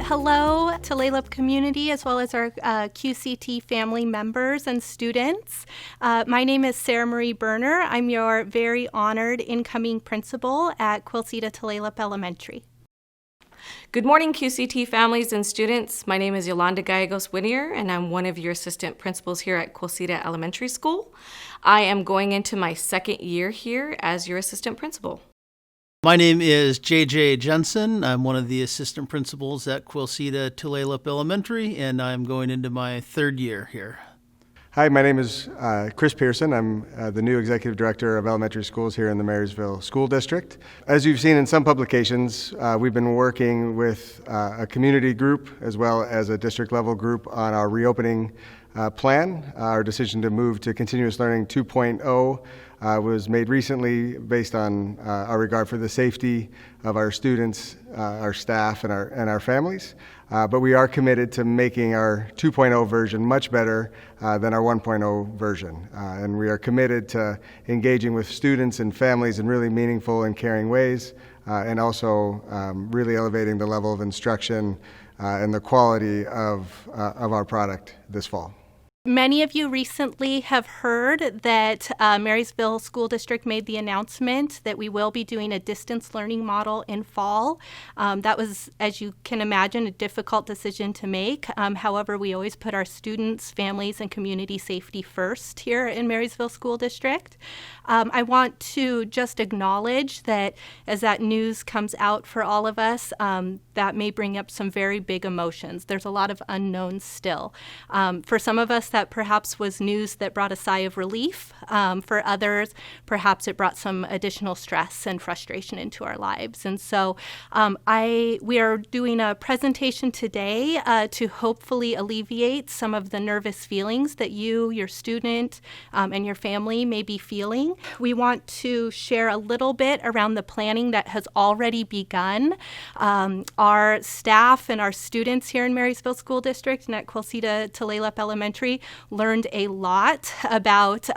Hello, Tulalip community, as well as our QCT family members and students. My name is Sarah Marie Berner. I'm your very honored incoming principal at Quil Ceda Tulalip Elementary. Good morning, QCT families and students. My name is Yolanda Gallegos-Whittier, and I'm one of your assistant principals here at Quil Ceda Elementary School. I am going into my second year here as your assistant principal. My name is JJ Jensen. I'm one of the assistant principals at Quil Ceda Tulalip Elementary, and I'm going into my third year here. Hi, my name is Chris Pearson. I'm the new Executive Director of Elementary Schools here in the Marysville School District. As you've seen in some publications, we've been working with a community group as well as a district level group on our reopening plan. Our decision to move to Continuous Learning 2.0 was made recently based on our regard for the safety of our students, our staff, and our families. But we are committed to making our 2.0 version much better than our 1.0 version. And we are committed to engaging with students and families in really meaningful and caring ways, and also really elevating the level of instruction and the quality of our product this fall. Many of you recently have heard that Marysville School District made the announcement that we will be doing a distance learning model in fall. That was, as you can imagine, a difficult decision to make. However, we always put our students, families, and community safety first here in Marysville School District. I want to just acknowledge that as that news comes out for all of us, that may bring up some very big emotions. There's a lot of unknowns still. For some of us, that perhaps was news that brought a sigh of relief. For others, perhaps it brought some additional stress and frustration into our lives. And so we are doing a presentation today to hopefully alleviate some of the nervous feelings that you, your student, and your family may be feeling. We want to share a little bit around the planning that has already begun. Our staff and our students here in Marysville School District and at Quil Ceda Tulalip Elementary learned a lot about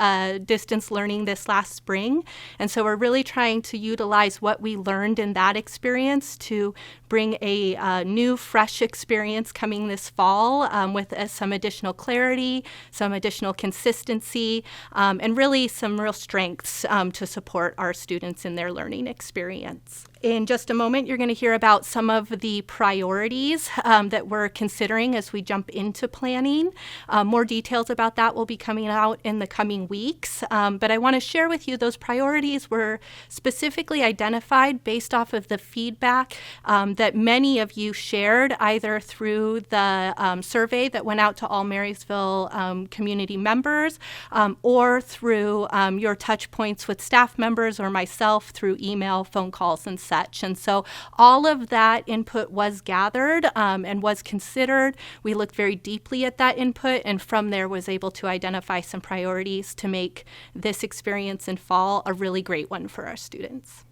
distance learning this last spring. And so we're really trying to utilize what we learned in that experience to bring a new, fresh experience coming this fall with some additional clarity, some additional consistency, and really some real strengths to support our students in their learning experience. In just a moment, you're going to hear about some of the priorities that we're considering as we jump into planning. More details about that will be coming out in the coming weeks. But I want to share with you those priorities were specifically identified based off of the feedback that many of you shared either through the survey that went out to all Marysville community members or through your touch points with staff members or myself through email, phone calls, and such. And so all of that input was gathered and was considered. We looked very deeply at that input and from there was able to identify some priorities to make this experience in fall a really great one for our students.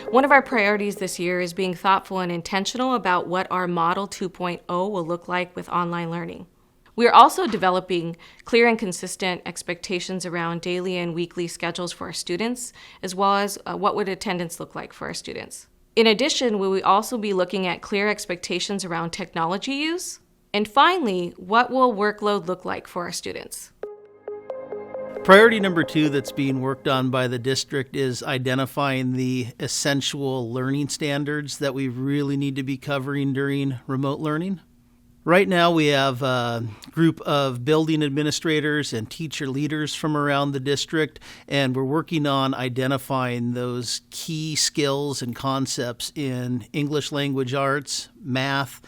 One of our priorities this year is being thoughtful and intentional about what our Model 2.0 will look like with online learning. We are also developing clear and consistent expectations around daily and weekly schedules for our students, as well as what would attendance look like for our students. In addition, we will also be looking at clear expectations around technology use. And finally, what will workload look like for our students? Priority number 2 that's being worked on by the district is identifying the essential learning standards that we really need to be covering during remote learning. Right now we have a group of building administrators and teacher leaders from around the district, and we're working on identifying those key skills and concepts in English language arts, math,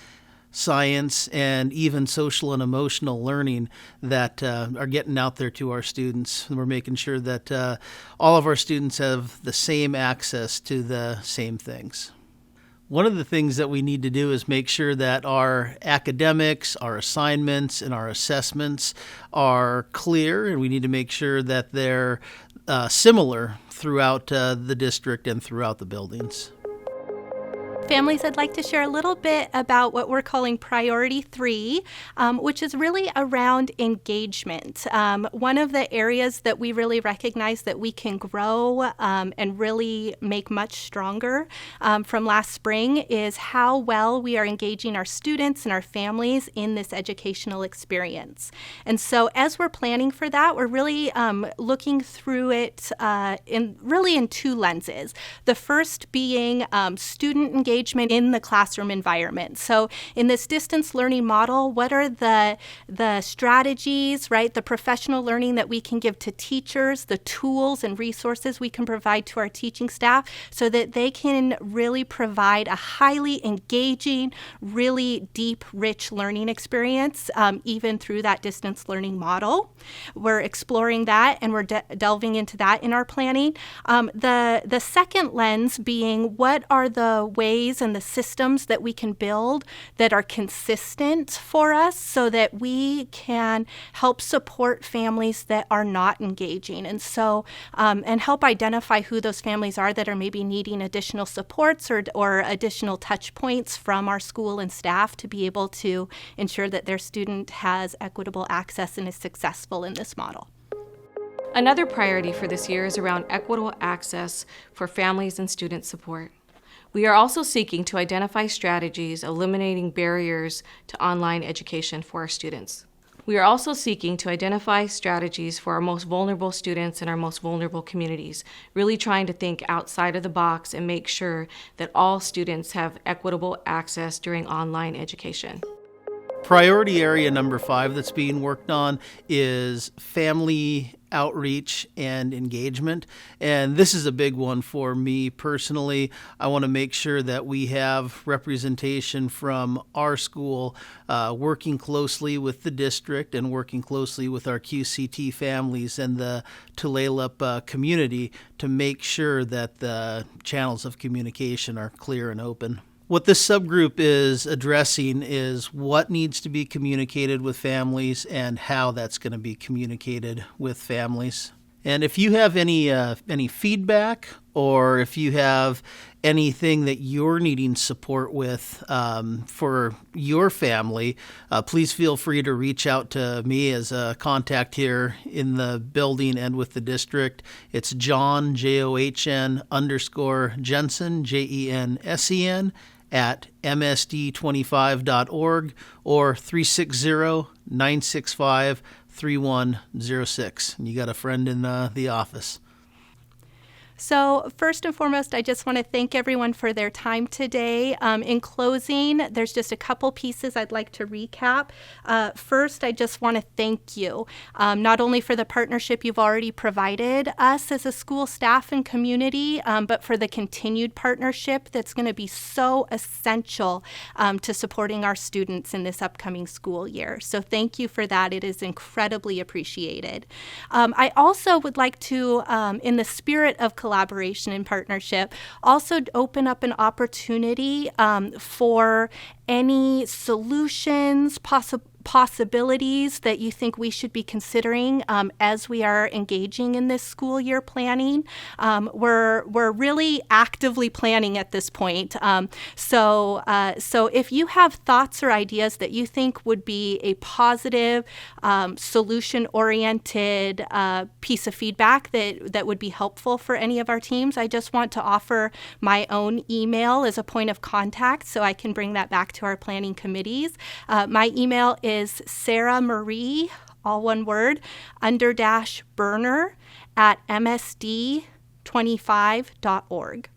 science, and even social and emotional learning that are getting out there to our students. And we're making sure that all of our students have the same access to the same things. One of the things that we need to do is make sure that our academics, our assignments, and our assessments are clear, and we need to make sure that they're similar throughout the district and throughout the buildings. Families, I'd like to share a little bit about what we're calling Priority 3, which is really around engagement. One of the areas that we really recognize that we can grow and really make much stronger from last spring is how well we are engaging our students and our families in this educational experience. And so as we're planning for that, we're really looking through it in two lenses. The first being student engagement in the classroom environment. So in this distance learning model, what are the strategies, right, the professional learning that we can give to teachers, the tools and resources we can provide to our teaching staff so that they can really provide a highly engaging, really deep, rich learning experience, even through that distance learning model. We're exploring that and we're delving into that in our planning. The second lens being what are the ways and the systems that we can build that are consistent for us so that we can help support families that are not engaging. And so, and help identify who those families are that are maybe needing additional supports or additional touch points from our school and staff to be able to ensure that their student has equitable access and is successful in this model. Another priority for this year is around equitable access for families and student support. We are also seeking to identify strategies eliminating barriers to online education for our students. We are also seeking to identify strategies for our most vulnerable students and our most vulnerable communities, really trying to think outside of the box and make sure that all students have equitable access during online education. Priority area number 5 that's being worked on is family outreach and engagement. And this is a big one for me personally. I want to make sure that we have representation from our school working closely with the district and working closely with our QCT families and the Tulalip community to make sure that the channels of communication are clear and open. What this subgroup is addressing is what needs to be communicated with families and how that's going to be communicated with families. And if you have any feedback or if you have anything that you're needing support with for your family, please feel free to reach out to me as a contact here in the building and with the district. It's John, JOHN _Jensen, JENSEN, at msd25.org or 360-965-3106. And you got a friend in the office. So first and foremost, I just want to thank everyone for their time today. In closing, there's just a couple pieces I'd like to recap. First, I just want to thank you, not only for the partnership you've already provided us as a school staff and community, but for the continued partnership that's going to be so essential to supporting our students in this upcoming school year. So thank you for that. It is incredibly appreciated. I also would like to, in the spirit of collaboration and partnership, also open up an opportunity for any solutions, possibilities that you think we should be considering as we are engaging in this school year planning. We're really actively planning at this point. So if you have thoughts or ideas that you think would be a positive, solution-oriented piece of feedback that would be helpful for any of our teams, I just want to offer my own email as a point of contact so I can bring that back to our planning committees. My email is Sarah Marie, all one word, _Burner at msd25.org.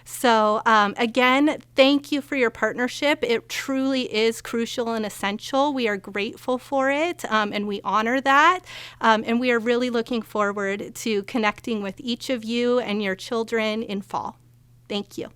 So again, thank you for your partnership. It truly is crucial and essential. We are grateful for it, and we honor that. And we are really looking forward to connecting with each of you and your children in fall. Thank you.